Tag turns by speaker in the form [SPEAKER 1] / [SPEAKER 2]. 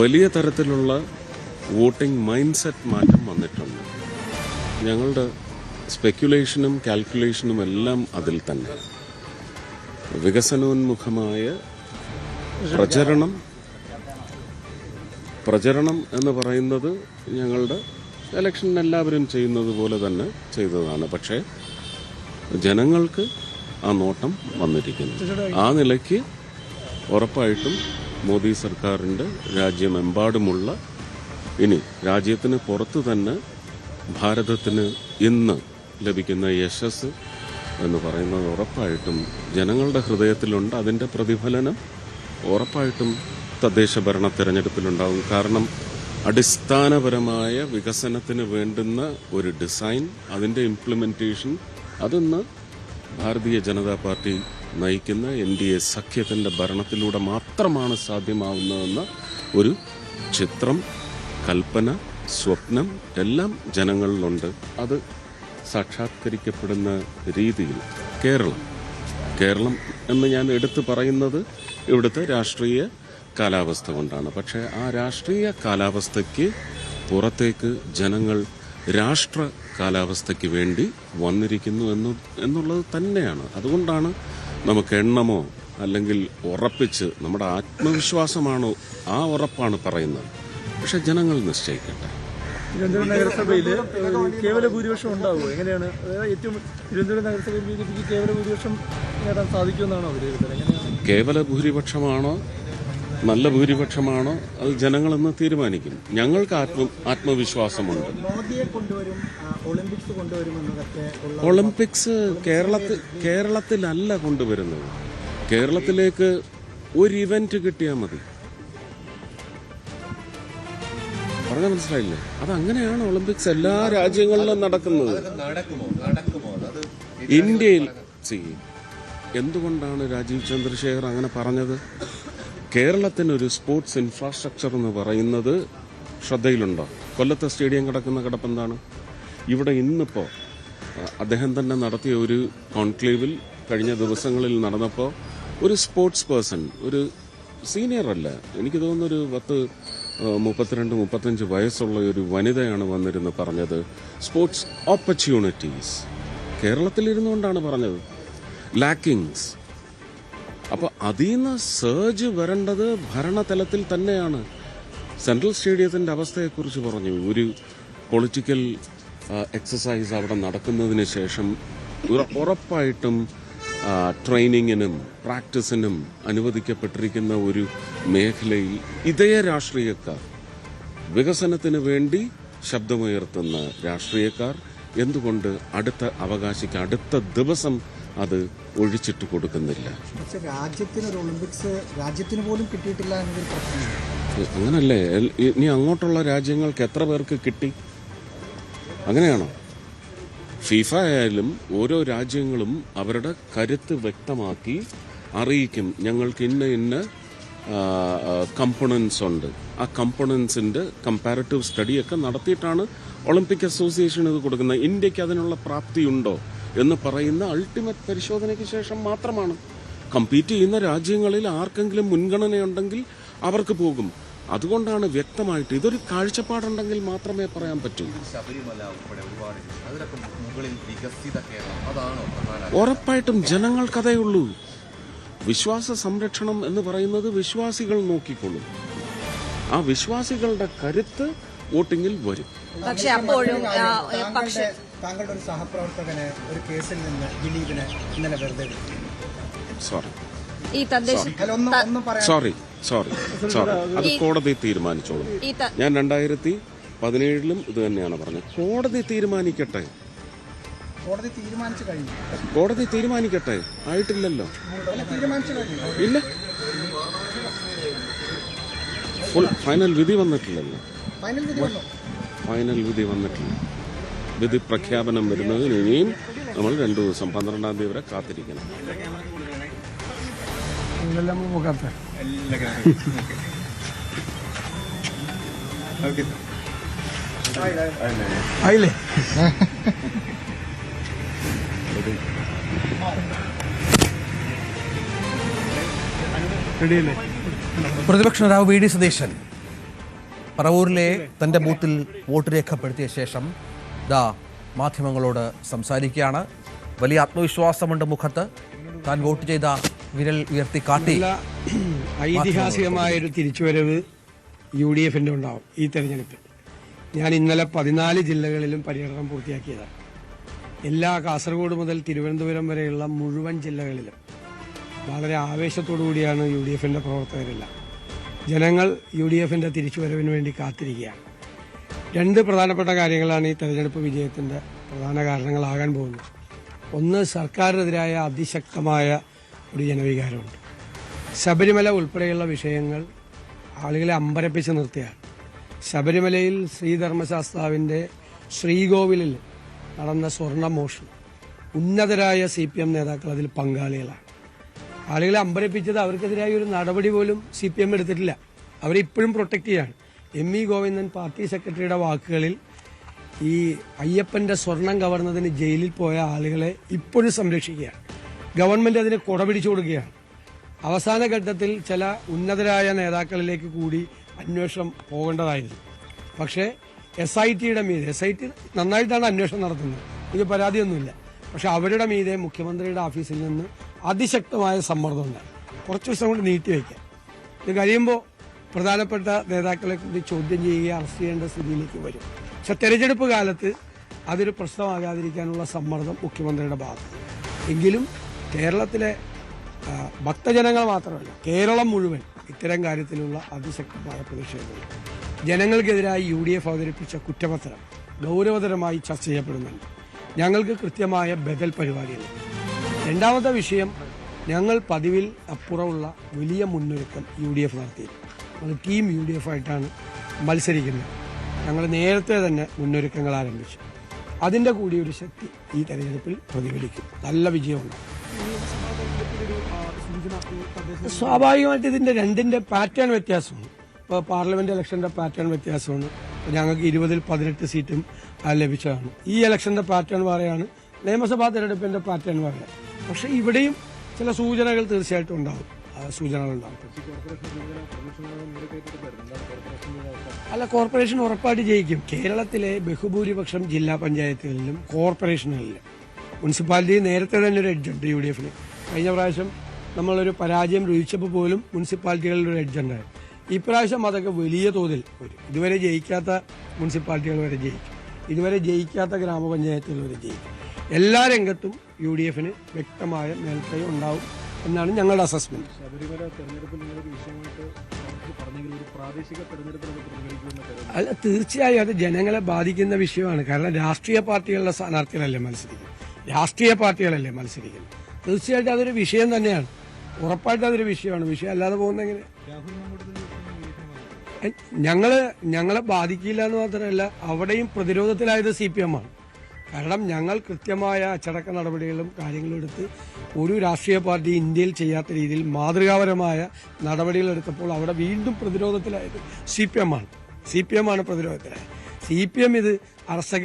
[SPEAKER 1] വലിയ തരത്തിലുള്ള voting mind set മാറ്റം വന്നിട്ടുണ്ട്. ഞങ്ങളുടെ സ്പെക്യുലേഷനും കാൽക്കുലേഷനും എല്ലാം അതിൽ തന്നെ. വികസനോന്മുഖമായ പ്രചരണം എന്ന് പറയുന്നത് ഞങ്ങളുടെ ഇലക്ഷനിൽ എല്ലാവരും ചെയ്യുന്നത് പോലെ തന്നെ ചെയ്തതാണ്. പക്ഷേ ജനങ്ങൾക്ക് ആ നോട്ടം വന്നിരിക്കുന്നു. ആ നിലയ്ക്ക് ഉറപ്പായിട്ടും മോദി സർക്കാരിൻ്റെ രാജ്യമെമ്പാടുമുള്ള, ഇനി രാജ്യത്തിന് പുറത്ത് തന്നെ ഭാരതത്തിന് ഇന്ന് ലഭിക്കുന്ന യശസ് എന്ന് പറയുന്നത് ഉറപ്പായിട്ടും ജനങ്ങളുടെ ഹൃദയത്തിലുണ്ട്. അതിൻ്റെ പ്രതിഫലനം ഉറപ്പായിട്ടും തദ്ദേശ ഭരണ തെരഞ്ഞെടുപ്പിലുണ്ടാകും. കാരണം അടിസ്ഥാനപരമായ വികസനത്തിന് വേണ്ടുന്ന ഒരു ഡിസൈൻ, അതിൻ്റെ ഇംപ്ലിമെൻറ്റേഷൻ അതിന്ന് ഭാരതീയ ജനതാ പാർട്ടി നയിക്കുന്ന NDA സഖ്യത്തിൻ്റെ ഭരണത്തിലൂടെ മാത്രമാണ് സാധ്യമാവുന്നതെന്ന ഒരു ചിത്രം, കൽപ്പന, സ്വപ്നം എല്ലാം ജനങ്ങളിലുണ്ട്. അത് സാക്ഷാത്കരിക്കപ്പെടുന്ന രീതിയിൽ കേരളം എന്ന് ഞാൻ എടുത്തു പറയുന്നത് ഇവിടുത്തെ രാഷ്ട്രീയ കാലാവസ്ഥ കൊണ്ടാണ്. പക്ഷേ ആ രാഷ്ട്രീയ കാലാവസ്ഥയ്ക്ക് പുറത്തേക്ക് ജനങ്ങൾ രാഷ്ട്ര കാലാവസ്ഥയ്ക്ക് വേണ്ടി വന്നിരിക്കുന്നു എന്നുള്ളത് തന്നെയാണ്. അതുകൊണ്ടാണ് നമുക്ക് എണ്ണമോ അല്ലെങ്കിൽ ഉറപ്പിച്ച് നമ്മുടെ ആത്മവിശ്വാസമാണോ ആ ഉറപ്പാണ് പറയുന്നത്. പക്ഷെ ജനങ്ങൾ നിശ്ചയിക്കട്ടെ.
[SPEAKER 2] തിരുവനന്തപുരം നഗരസഭയിൽ കേവല ഭൂരിപക്ഷം ഉണ്ടാവുമോ? എങ്ങനെയാണ് ഏറ്റവും തിരുവനന്തപുരം നഗരസഭയിൽ BJPക്ക് കേവല ഭൂരിപക്ഷം നേടാൻ സാധിക്കുമെന്നാണോ വിലയിരുത്തൽ? എങ്ങനെയാണ്? കേവല
[SPEAKER 1] ഭൂരിപക്ഷമാണോ നല്ല ഭൂരിപക്ഷമാണോ അത് ജനങ്ങളെന്ന് തീരുമാനിക്കും. ഞങ്ങൾക്ക് ആത്മവിശ്വാസമുണ്ട്. ഒളിമ്പിക്സ് കേരളത്തിലല്ല കൊണ്ടുവരുന്നത്. കേരളത്തിലേക്ക് ഒരു ഇവന്റ് കിട്ടിയാൽ മതി. പറഞ്ഞാൽ മനസ്സിലായില്ലേ? അതങ്ങനെയാണ് ഒളിമ്പിക്സ് എല്ലാ രാജ്യങ്ങളിലും നടക്കുന്നത്. ഇന്ത്യയിൽ എന്തുകൊണ്ടാണ് രാജീവ് ചന്ദ്രശേഖർ അങ്ങനെ പറഞ്ഞത്? കേരളത്തിനൊരു സ്പോർട്സ് ഇൻഫ്രാസ്ട്രക്ചർ എന്ന് പറയുന്നത് ശ്രദ്ധയിലുണ്ടോ? കൊല്ലത്തെ സ്റ്റേഡിയം കിടക്കുന്ന കിടപ്പെന്താണ്? ഇവിടെ ഇന്നിപ്പോൾ അദ്ദേഹം തന്നെ നടത്തിയ ഒരു കോൺക്ലേവിൽ കഴിഞ്ഞ ദിവസങ്ങളിൽ നടന്നപ്പോൾ ഒരു സ്പോർട്സ് പേഴ്സൺ, ഒരു സീനിയർ അല്ല, എനിക്ക് തോന്നുന്നൊരു 32-35 വയസ്സുള്ള ഒരു വനിതയാണ് വന്നിരുന്ന് പറഞ്ഞത്, സ്പോർട്സ് ഓപ്പർച്യൂണിറ്റീസ് കേരളത്തിലിരുന്നുകൊണ്ടാണ് പറഞ്ഞത്, ലാക്കിങ്സ്. അപ്പോൾ അതിൽ നിന്ന് സർജ് വരേണ്ടത് ഭരണതലത്തിൽ തന്നെയാണ്. സെൻട്രൽ സ്റ്റേഡിയത്തിൻ്റെ അവസ്ഥയെക്കുറിച്ച് പറഞ്ഞു. ഒരു പൊളിറ്റിക്കൽ എക്സസൈസ് അവിടെ നടക്കുന്നതിന് ശേഷം ഉറപ്പായിട്ടും ട്രെയിനിങ്ങിനും പ്രാക്ടീസിനും അനുവദിക്കപ്പെട്ടിരിക്കുന്ന ഒരു മേഖലയിൽ ഇതേ രാഷ്ട്രീയക്കാർ, വികസനത്തിന് വേണ്ടി ശബ്ദമുയർത്തുന്ന രാഷ്ട്രീയക്കാർ എന്തുകൊണ്ട് അടുത്ത ദിവസം അത് ഒഴിച്ചിട്ട് കൊടുക്കുന്നില്ല?
[SPEAKER 3] പക്ഷേ രാജ്യത്തിനൊരു ഒളിമ്പിക്സ് രാജ്യത്തിന് പോലും കിട്ടിയിട്ടില്ല എന്നതൊരു പ്രശ്നമാണ്.
[SPEAKER 1] അങ്ങനല്ലേ? ഇനി അങ്ങോട്ടുള്ള രാജ്യങ്ങൾക്ക് എത്ര പേർക്ക് കിട്ടി? അങ്ങനെയാണോ? ഫിഫ ആയാലും ഓരോ രാജ്യങ്ങളും അവരുടെ കരുത്ത് വ്യക്തമാക്കി അറിയിക്കും, ഞങ്ങൾക്ക് ഇന്ന കമ്പോണൻസ് ഉണ്ട്. ആ കമ്പോണൻസിൻ്റെ കമ്പാരിറ്റീവ് സ്റ്റഡിയൊക്കെ നടത്തിയിട്ടാണ് ഒളിമ്പിക് അസോസിയേഷൻ ഇത് കൊടുക്കുന്നത്. ഇന്ത്യക്ക് അതിനുള്ള പ്രാപ്തിയുണ്ടോ എന്ന് പറയുന്ന അൾട്ടിമേറ്റ് പരിശോധനയ്ക്ക് ശേഷം മാത്രമാണ്. കമ്പീറ്റ് ചെയ്യുന്ന രാജ്യങ്ങളിൽ ആർക്കെങ്കിലും മുൻഗണനയുണ്ടെങ്കിൽ അവർക്ക് പോകും. അതുകൊണ്ടാണ് വ്യക്തമായിട്ട് ഇതൊരു കാഴ്ചപ്പാടുണ്ടെങ്കിൽ മാത്രമേ പറയാൻ പറ്റൂ. ഉറപ്പായിട്ടും ജനങ്ങൾക്കതേ ഉള്ളൂ. വിശ്വാസ സംരക്ഷണം എന്ന് പറയുന്നത് വിശ്വാസികൾ നോക്കിക്കൊള്ളും. ആ വിശ്വാസികളുടെ കരുത്ത് വോട്ടിങ്ങിൽ വരും.
[SPEAKER 3] പക്ഷേ അപ്പോഴും താങ്കളുടെ ഒരു സഹപ്രവർത്തകന് ഒരു കേസിൽ നിന്ന് ദിലീപിനെ ഇന്നലെ വെറുതെ
[SPEAKER 1] സോറി അത് കോടതി തീരുമാനിച്ചോളും. ഞാൻ 2017 ഇത് തന്നെയാണ് പറഞ്ഞത്. കോടതി തീരുമാനിക്കട്ടെ. കോടതി തീരുമാനിക്കട്ടെ. ആയിട്ടില്ലല്ലോ. ഇല്ല, ഫൈനൽ വിധി വന്നിട്ടില്ലല്ലോ. ഫൈനൽ വിധി വന്നിട്ടില്ല. വിധി പ്രഖ്യാപനം വരുന്നതിന് ഇനിയും നമ്മൾ 2 ദിവസം 12-ാം തീയതി വരെ കാത്തിരിക്കണം.
[SPEAKER 2] ആയില്ലേ?
[SPEAKER 4] പ്രതിപക്ഷ നേതാവ് വി.ഡി. സതീശൻ പറവൂരിലെ തന്റെ ബൂത്തിൽ വോട്ട് രേഖപ്പെടുത്തിയ ശേഷം മാധ്യമങ്ങളോട് സംസാരിക്കുകയാണ്. വലിയ ആത്മവിശ്വാസമുണ്ട് മുഖത്ത്. താൻ വോട്ട് ചെയ്ത വിരൽ ഉയർത്തി കാട്ടി.
[SPEAKER 5] ഐതിഹാസികമായൊരു തിരിച്ചുവരവ് UDF ഉണ്ടാവും ഈ തെരഞ്ഞെടുപ്പിൽ. ഞാൻ ഇന്നലെ 14 ജില്ലകളിലും പര്യടനം പൂർത്തിയാക്കിയതാണ്. കാസർഗോഡ് മുതൽ തിരുവനന്തപുരം വരെയുള്ള മുഴുവൻ ജില്ലകളിലും വളരെ ആവേശത്തോടു കൂടിയാണ് UDF പ്രവർത്തകരെല്ലാം. ജനങ്ങൾ UDF തിരിച്ചുവരവിന് വേണ്ടി കാത്തിരിക്കുകയാണ്. 2 പ്രധാനപ്പെട്ട കാര്യങ്ങളാണ് ഈ തെരഞ്ഞെടുപ്പ് വിജയത്തിന്റെ പ്രധാന കാരണങ്ങളാകാൻ പോകുന്നത്. ഒന്ന്, സർക്കാരിനെതിരായ അതിശക്തമായ ഒരു ജനവികാരമുണ്ട്. ശബരിമല ഉൾപ്പെടെയുള്ള വിഷയങ്ങൾ ആളുകളെ അമ്പരപ്പിച്ച് നിർത്തിയാണ്. ശബരിമലയിൽ ശ്രീധർമ്മശാസ്താവിന്റെ ശ്രീകോവിലിൽ നടന്ന സ്വർണ്ണമോഷണം ഉന്നതരായ CPM നേതാക്കൾ അതിൽ പങ്കാളികളാണ്. ആളുകളെ അമ്പരപ്പിച്ചത് അവർക്കെതിരായ ഒരു നടപടി പോലും CPM എടുത്തിട്ടില്ല. അവരിപ്പോഴും പ്രൊട്ടക്ട് ചെയ്യാണ്. ME ഗോവിന്ദൻ പാർട്ടി സെക്രട്ടറിയുടെ വാക്കുകളിൽ ഈ അയ്യപ്പന്റെ സ്വർണം കവർന്നതിന് ജയിലിൽ പോയ ആളുകളെ ഇപ്പോഴും സംരക്ഷിക്കുകയാണ്. ഗവൺമെന്റ് അതിന് കൊടപിടിച്ചു കൊടുക്കുകയാണ്. അവസാന ഘട്ടത്തിൽ ചില ഉന്നതരായ നേതാക്കളിലേക്ക് കൂടി അന്വേഷണം പോകേണ്ടതായിരുന്നു. പക്ഷേ SITയുടെ മീതെ SIT നന്നായിട്ടാണ് അന്വേഷണം നടത്തുന്നത്, എനിക്ക് പരാതിയൊന്നുമില്ല. പക്ഷെ അവരുടെ മീതെ മുഖ്യമന്ത്രിയുടെ ഓഫീസിൽ നിന്ന് അതിശക്തമായ സമ്മർദ്ദമുണ്ടായി. കുറച്ച് ദിവസം കൊണ്ട് നീട്ടിവെക്കാം. ഇത് കഴിയുമ്പോൾ പ്രധാനപ്പെട്ട നേതാക്കളെ കൂടി ചോദ്യം ചെയ്യുകയും അറസ്റ്റ് ചെയ്യേണ്ട സ്ഥിതിയിലേക്ക് വരും. പക്ഷെ തെരഞ്ഞെടുപ്പ് കാലത്ത് അതൊരു പ്രശ്നമാകാതിരിക്കാനുള്ള സമ്മർദ്ദം മുഖ്യമന്ത്രിയുടെ ഭാഗത്ത്. എങ്കിലും കേരളത്തിലെ ഭക്തജനങ്ങൾ മാത്രമല്ല, കേരളം മുഴുവൻ ഇത്തരം കാര്യത്തിലുള്ള അതിശക്തമായ പ്രതിഷേധങ്ങൾ. ജനങ്ങൾക്കെതിരായി UDF അവതരിപ്പിച്ച കുറ്റപത്രം ഗൗരവതരമായി ചർച്ച ചെയ്യപ്പെടുന്നുണ്ട്. ഞങ്ങൾക്ക് കൃത്യമായ ബദൽ പരിപാടികളുണ്ട്. രണ്ടാമത്തെ വിഷയം, ഞങ്ങൾ പതിവിൽ അപ്പുറമുള്ള വലിയ മുന്നൊരുക്കം UDF നടത്തി. നമ്മൾ ടീം UDF ആയിട്ടാണ് മത്സരിക്കുന്നത്. ഞങ്ങൾ നേരത്തെ തന്നെ മുന്നൊരുക്കങ്ങൾ ആരംഭിച്ചു. അതിൻ്റെ കൂടി ഒരു ശക്തി ഈ തെരഞ്ഞെടുപ്പിൽ പ്രതിഫലിക്കും. നല്ല വിജയമുണ്ടാകും. സ്വാഭാവികമായിട്ട് ഇതിന്റെ 2ന്റെ പാറ്റേൺ വ്യത്യാസമാണ്. ഇപ്പോൾ പാർലമെന്റ് ഇലക്ഷന്റെ പാറ്റേൺ വ്യത്യാസമാണ്. ഞങ്ങൾക്ക് 20-ൽ 18 സീറ്റും ലഭിച്ചതാണ്. ഈ ഇലക്ഷന്റെ പാറ്റേൺ വേറെയാണ്, നിയമസഭാ തെരഞ്ഞെടുപ്പിന്റെ പാറ്റേൺ വേറെ. പക്ഷെ ഇവിടെയും ചില സൂചനകൾ തീർച്ചയായിട്ടും ഉണ്ടാവും. അല്ല, കോർപ്പറേഷൻ ഉറപ്പായിട്ട് ജയിക്കും. കേരളത്തിലെ ബഹുഭൂരിപക്ഷം ജില്ലാ പഞ്ചായത്തുകളിലും കോർപ്പറേഷനുകളിലും മുനിസിപ്പാലിറ്റി നേരത്തെ തന്നെ ഒരു എഡ്ജുണ്ട് UDFന്. കഴിഞ്ഞ പ്രാവശ്യം നമ്മളൊരു പരാജയം രുചിച്ചപ്പോൾ പോലും മുനിസിപ്പാലിറ്റികളിൽ ഒരു എഡ്ജുണ്ടായിരുന്നു. ഇപ്രാവശ്യം അതൊക്കെ വലിയ തോതിൽ വരും. ഇതുവരെ ജയിക്കാത്ത മുനിസിപ്പാലിറ്റികൾ വരെ ജയിക്കും. ഇതുവരെ ജയിക്കാത്ത ഗ്രാമപഞ്ചായത്തുകൾ വരെ ജയിക്കും. എല്ലാ രംഗത്തും UDFന് വ്യക്തമായ മേൽക്കൈ ഉണ്ടാവും എന്നാണ് ഞങ്ങളുടെ അസസ്മെന്റ്. അല്ല, തീർച്ചയായും അത് ജനങ്ങളെ ബാധിക്കുന്ന വിഷയമാണ്. കാരണം രാഷ്ട്രീയ പാർട്ടികളുടെ സ്ഥാനാർത്ഥികളല്ലേ മത്സരിക്കുന്നത്. തീർച്ചയായിട്ടും അതൊരു വിഷയം തന്നെയാണ്. ഉറപ്പായിട്ടും അതൊരു വിഷയമാണ്. വിഷയം അല്ലാതെ പോകുന്ന എങ്ങനെ? ഞങ്ങളെ ബാധിക്കില്ല എന്ന് മാത്രമല്ല, അവിടെയും പ്രതിരോധത്തിലായത് CPM ആണ്. കാരണം ഞങ്ങൾ കൃത്യമായ അച്ചടക്ക നടപടികളും കാര്യങ്ങളും എടുത്ത് ഒരു രാഷ്ട്രീയ പാർട്ടി ഇന്ത്യയിൽ ചെയ്യാത്ത രീതിയിൽ മാതൃകാപരമായ നടപടികൾ എടുത്തപ്പോൾ അവിടെ വീണ്ടും പ്രതിരോധത്തിലായത് CPM ആണ്. പ്രതിരോധത്തിലായത്. CPM ഇത് അറസ്റ്റ്